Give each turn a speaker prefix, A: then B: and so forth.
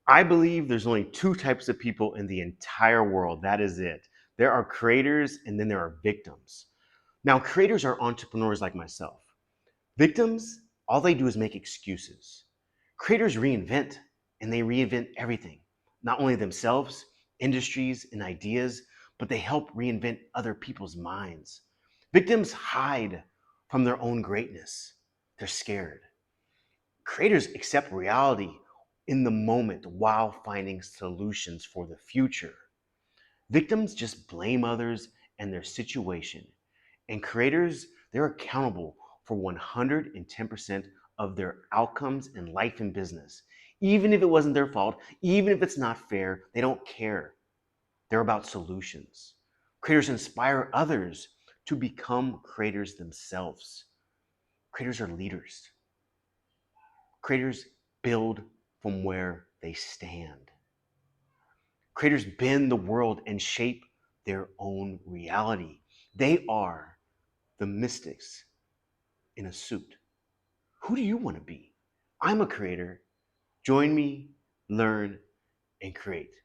A: I believe there's only two types of people in the entire world. That is it. There are creators and then there are victims. Now, creators are entrepreneurs like myself. Victims, all they do is make excuses. Creators reinvent, and they reinvent everything, not only themselves, industries, and ideas, but they help reinvent other people's minds. Victims hide from their own greatness, they're scared. Creators accept reality in the moment while finding solutions for the future. Victims just blame others and their situation. And creators, they're accountable for 110% of their outcomes in life and business. Even if it wasn't their fault, even if it's not fair, they don't care. They're about solutions. Creators inspire others to become creators themselves. Creators are leaders. Creators build from where they stand. Creators bend the world and shape their own reality. They are the mystics in a suit. Who do you want to be? I'm a creator. Join me, learn, and create.